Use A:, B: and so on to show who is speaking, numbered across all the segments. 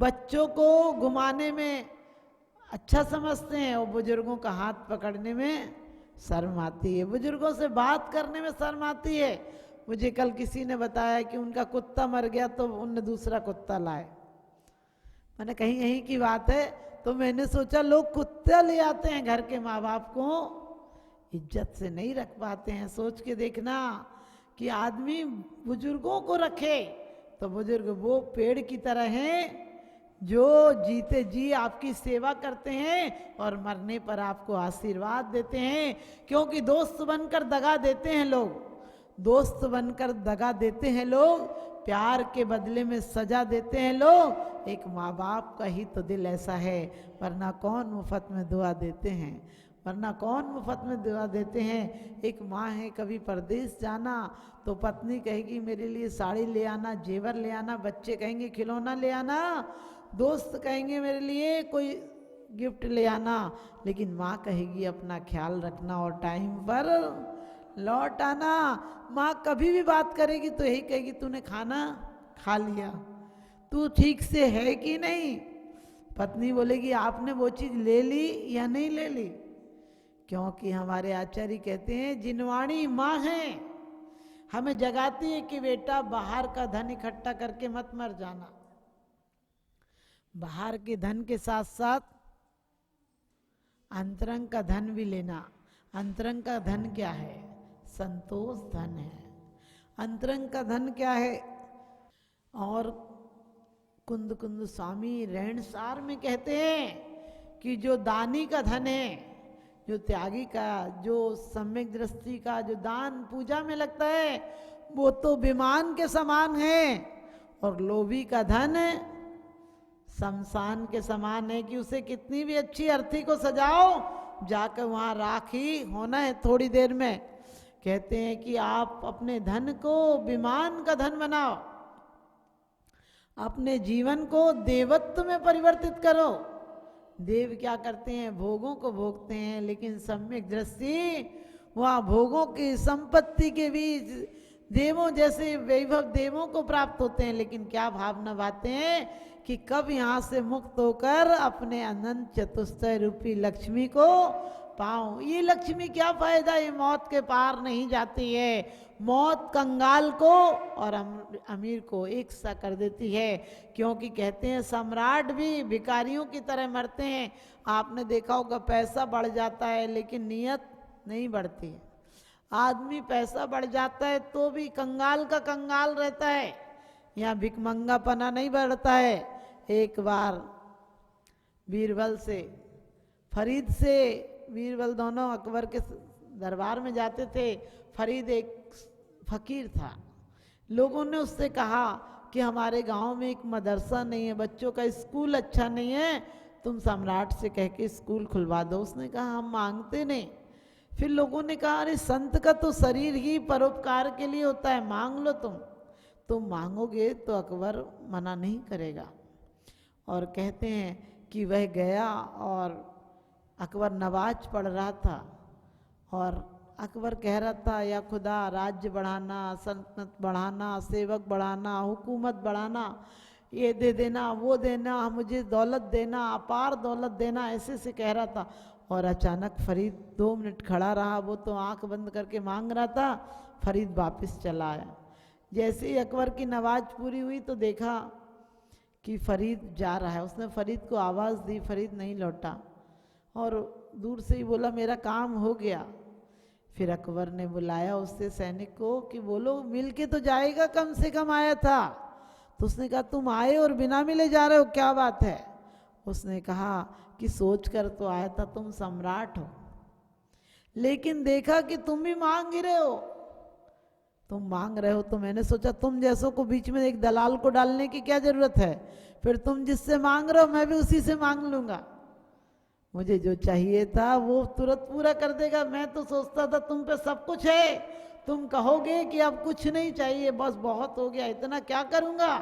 A: बच्चों को घुमाने में अच्छा समझते हैं और बुजुर्गों का हाथ पकड़ने में शर्म आती है, बुजुर्गों से बात करने में शर्म आती है। मुझे कल किसी ने बताया कि उनका कुत्ता मर गया तो उनने दूसरा कुत्ता लाए। मैंने कहीं यहीं की बात है, तो मैंने सोचा लोग कुत्ता ले आते हैं घर के, माँ बाप को इज्जत से नहीं रख पाते हैं। सोच के देखना कि आदमी बुजुर्गों को रखे तो बुजुर्ग वो पेड़ की तरह हैं जो जीते जी आपकी सेवा करते हैं और मरने पर आपको आशीर्वाद देते हैं। क्योंकि दोस्त बनकर दगा देते हैं लोग, दोस्त बनकर दगा देते हैं लोग, प्यार के बदले में सजा देते हैं लोग। एक माँ बाप का ही तो दिल ऐसा है, वरना कौन मुफ्त में दुआ देते हैं, वरना कौन मुफ्त में दुआ देते हैं। एक माँ है, कभी परदेश जाना तो पत्नी कहेगी मेरे लिए साड़ी ले आना, जेवर ले आना, बच्चे कहेंगे खिलौना ले आना, दोस्त कहेंगे मेरे लिए कोई गिफ्ट ले आना, लेकिन माँ कहेगी अपना ख्याल रखना और टाइम पर लौट आना। माँ कभी भी बात करेगी तो यही कहेगी तूने खाना खा लिया, तू ठीक से है कि नहीं। पत्नी बोलेगी आपने वो चीज़ ले ली या नहीं ले ली। क्योंकि हमारे आचार्य कहते हैं जिनवाणी माँ है, हमें जगाती है कि बेटा बाहर का धन इकट्ठा करके मत मर जाना। बाहर के धन के साथ साथ अंतरंग का धन भी लेना। अंतरंग का धन क्या है? संतोष धन है। अंतरंग का धन क्या है? और कुंद कुंद स्वामी रहनसार में कहते हैं कि जो दानी का धन है, जो त्यागी का, जो सम्यक दृष्टि का, जो दान पूजा में लगता है, वो तो विमान के समान है। और लोभी का धन शमशान के समान है कि उसे कितनी भी अच्छी अर्थी को सजाओ, जाकर वहाँ राखी होना है थोड़ी देर में। कहते हैं कि आप अपने धन को विमान का धन बनाओ, अपने जीवन को देवत्व में परिवर्तित करो। देव क्या करते हैं? भोगों को भोगते हैं, लेकिन सम्यक दृष्टि वहाँ भोगों की संपत्ति के बीच देवों जैसे वैभव देवों को प्राप्त होते हैं, लेकिन क्या भावना बाते हैं कि कब यहाँ से मुक्त होकर अपने अनंत चतुष्टय रूपी लक्ष्मी को पाऊं। ये लक्ष्मी क्या फायदा, ये मौत के पार नहीं जाती है। मौत कंगाल को और अमीर को एक सा कर देती है। क्योंकि कहते हैं सम्राट भी भिखारियों की तरह मरते हैं। आपने देखा होगा पैसा बढ़ जाता है लेकिन नियत नहीं बढ़ती है। आदमी पैसा बढ़ जाता है तो भी कंगाल का कंगाल रहता है, यहाँ भिकमंगापना नहीं बढ़ता है। एक बार बीरबल से, फरीद से बीरबल दोनों अकबर के दरबार में जाते थे। फरीद एक फकीर था। लोगों ने उससे कहा कि हमारे गांव में एक मदरसा नहीं है, बच्चों का स्कूल अच्छा नहीं है, तुम सम्राट से कह के स्कूल खुलवा दो। उसने कहा हम मांगते नहीं। फिर लोगों ने कहा अरे संत का तो शरीर ही परोपकार के लिए होता है, मांग लो तुम मांगोगे तो अकबर मना नहीं करेगा। और कहते हैं कि वह गया और अकबर नमाज पढ़ रहा था और अकबर कह रहा था या खुदा राज्य बढ़ाना, सल्तनत बढ़ाना, सेवक बढ़ाना, हुकूमत बढ़ाना, ये दे देना, वो देना, मुझे दौलत देना, अपार दौलत देना, ऐसे से कह रहा था। और अचानक फरीद 2 मिनट खड़ा रहा। वो तो आंख बंद करके मांग रहा था, फरीद वापस चला आया। जैसे ही अकबर की नमाज पूरी हुई तो देखा कि फरीद जा रहा है। उसने फरीद को आवाज़ दी, फरीद नहीं लौटा और दूर से ही बोला मेरा काम हो गया। फिर अकबर ने बुलाया उससे सैनिक को कि बोलो मिल के तो जाएगा, कम से कम आया था। तो उसने कहा तुम आए और बिना मिले जा रहे हो, क्या बात है? उसने कहा कि सोच कर तो आया था तुम सम्राट हो, लेकिन देखा कि तुम भी मांग ही रहे हो। तुम मांग रहे हो तो मैंने सोचा तुम जैसों को बीच में एक दलाल को डालने की क्या जरूरत है। फिर तुम जिससे मांग रहे हो मैं भी उसी से मांग लूंगा। मुझे जो चाहिए था वो तुरंत पूरा कर देगा। मैं तो सोचता था तुम पे सब कुछ है, तुम कहोगे कि अब कुछ नहीं चाहिए, बस बहुत हो गया, इतना क्या करूंगा।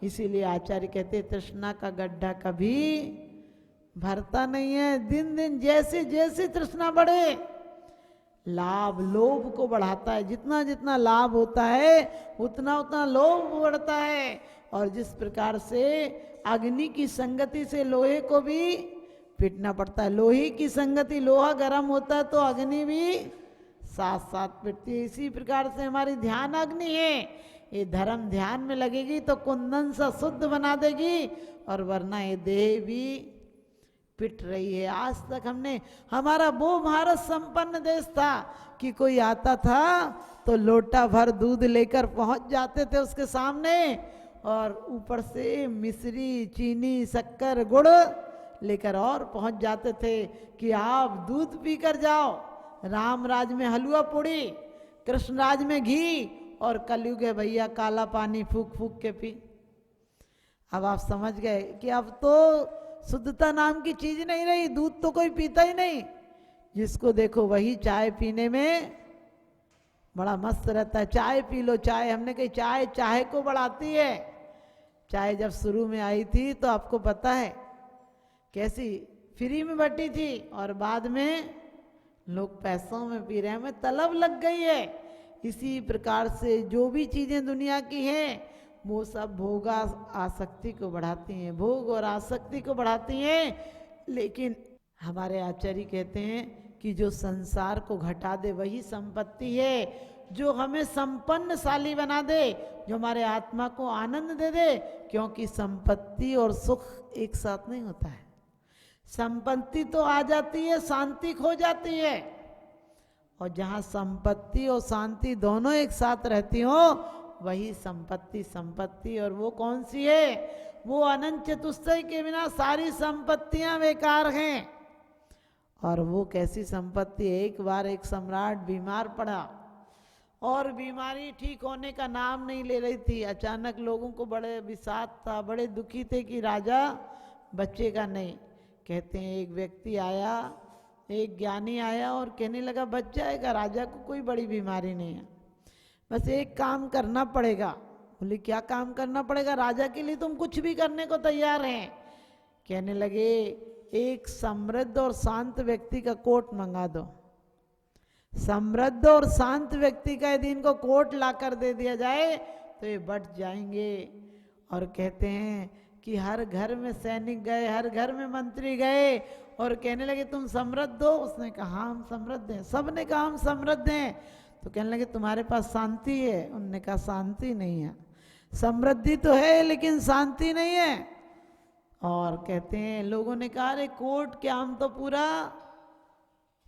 A: इसीलिए आचार्य कहते तृष्णा का गड्ढा कभी भरता नहीं है। दिन दिन जैसे जैसे तृष्णा बढ़े, लाभ लोभ को बढ़ाता है। जितना जितना लाभ होता है उतना उतना लोभ बढ़ता है। और जिस प्रकार से अग्नि की संगति से लोहे को भी पीटना पड़ता है, लोहे की संगति, लोहा गर्म होता है तो अग्नि भी साथ साथ पीटती है। इसी प्रकार से हमारी ध्यान अग्नि है, ये धर्म ध्यान में लगेगी तो कुंदन सा शुद्ध बना देगी, और वरना ये देह भी पिट रही है। आज तक हमने, हमारा वो भारत संपन्न देश था कि कोई आता था तो लोटा भर दूध लेकर पहुंच जाते थे उसके सामने, और ऊपर से मिश्री, चीनी, शक्कर, गुड़ लेकर और पहुंच जाते थे कि आप दूध पी कर जाओ। राम राज में हलवा पूड़ी, कृष्ण राज में घी, और कलयुग है भैया काला पानी फूक फूक के पी। अब आप समझ गए कि अब तो शुद्धता नाम की चीज नहीं रही, दूध तो कोई पीता ही नहीं। जिसको देखो वही चाय पीने में बड़ा मस्त रहता है, चाय पी लो चाय। हमने कही चाय चाय को बढ़ाती है। चाय जब शुरू में आई थी तो आपको पता है कैसी फ्री में बटी थी, और बाद में लोग पैसों में पी रहे हैं, हमें तलब लग गई है। इसी प्रकार से जो भी चीजें दुनिया की हैं वो सब भोग आसक्ति को बढ़ाती हैं, भोग और आसक्ति को बढ़ाती हैं। लेकिन हमारे आचार्य कहते हैं कि जो संसार को घटा दे वही संपत्ति है, जो हमें संपन्नशाली बना दे, जो हमारे आत्मा को आनंद दे दे। क्योंकि संपत्ति और सुख एक साथ नहीं होता है। संपत्ति तो आ जाती है, शांति खो जाती है, और जहाँ संपत्ति और शांति दोनों एक साथ रहती हो वही संपत्ति संपत्ति। और वो कौन सी है? वो अनंत चतुष्टय के बिना सारी संपत्तियां बेकार हैं। और वो कैसी संपत्ति? एक बार एक सम्राट बीमार पड़ा और बीमारी ठीक होने का नाम नहीं ले रही थी। अचानक लोगों को बड़े विषाद था, बड़े दुखी थे कि राजा बचेगा नहीं। कहते हैं एक व्यक्ति आया, एक ज्ञानी आया और कहने लगा बच जाएगा, राजा को कोई बड़ी बीमारी नहीं है, बस एक काम करना पड़ेगा। बोले क्या काम करना पड़ेगा? राजा के लिए तुम कुछ भी करने को तैयार हैं। कहने लगे एक समृद्ध और शांत व्यक्ति का कोट मंगा दो। समृद्ध और शांत व्यक्ति का यदि इनको कोट लाकर दे दिया जाए तो ये बच जाएंगे। और कहते हैं कि हर घर में सैनिक गए, हर घर में मंत्री गए और कहने लगे तुम समृद्ध हो? उसने कहा हम समृद्ध हैं। सबने कहा हम समृद्ध हैं। तो कहने लगे तुम्हारे पास शांति है? उन्होंने कहा शांति नहीं है। समृद्धि तो है लेकिन शांति नहीं है। और कहते हैं लोगों ने कहा अरे कोर्ट क्या, हम तो पूरा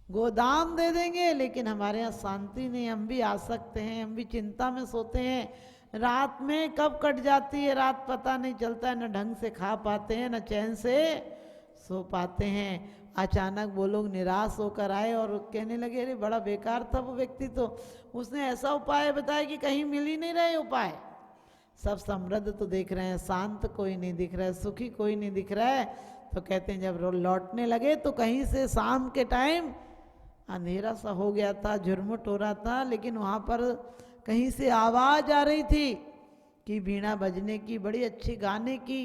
A: गोदाम दे देंगे, लेकिन हमारे यहाँ शांति नहीं, हम भी आ सकते हैं, हम भी चिंता में सोते हैं। रात में कब कट जाती है रात पता नहीं चलता है, न ढंग से खा पाते हैं न चैन से सो पाते हैं। अचानक वो लोग निराश होकर आए और कहने लगे अरे बड़ा बेकार था वो व्यक्ति, तो उसने ऐसा उपाय बताया कि कहीं मिल ही नहीं रहे उपाय। सब समृद्ध तो देख रहे हैं, शांत कोई नहीं दिख रहा है, सुखी कोई नहीं दिख रहा है। तो कहते हैं जब लौटने लगे तो कहीं से शाम के टाइम अंधेरा सा हो गया था, झुरमुट हो रहा था, लेकिन वहाँ पर कहीं से आवाज़ आ रही थी कि वीणा बजने की, बड़ी अच्छी गाने की।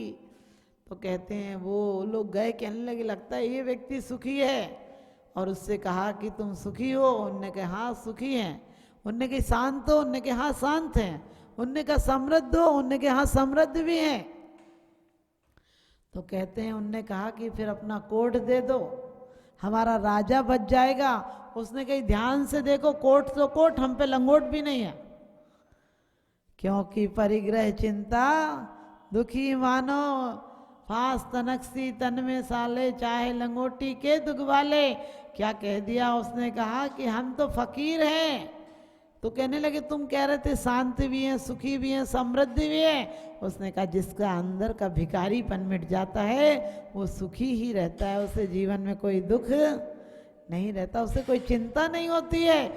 A: तो कहते हैं वो लोग गए, कहने लगे लगता है ये व्यक्ति सुखी है। और उससे कहा कि तुम सुखी हो? उनने कहा हाँ सुखी हैं। उनने कहा शांत हो? उनने कहा हाँ शांत हैं। उनने कहा समृद्ध हो? उनने कहा हाँ समृद्ध भी हैं। तो कहते हैं उनने कहा कि फिर अपना कोट दे दो, हमारा राजा बच जाएगा। उसने कही ध्यान से देखो, कोट तो कोट, हम पे लंगोट भी नहीं है। क्योंकि परिग्रह चिंता दुखी मानो, फांस तनकसी तन में साले, चाहे लंगोटी के दुख वाले। क्या कह दिया? उसने कहा कि हम तो फकीर हैं। तो कहने लगे तुम कह रहे थे शांत भी हैं, सुखी भी हैं, समृद्ध भी हैं। उसने कहा जिसका अंदर का भिखारीपन मिट जाता है वो सुखी ही रहता है, उसे जीवन में कोई दुख नहीं रहता, उसे कोई चिंता नहीं होती है।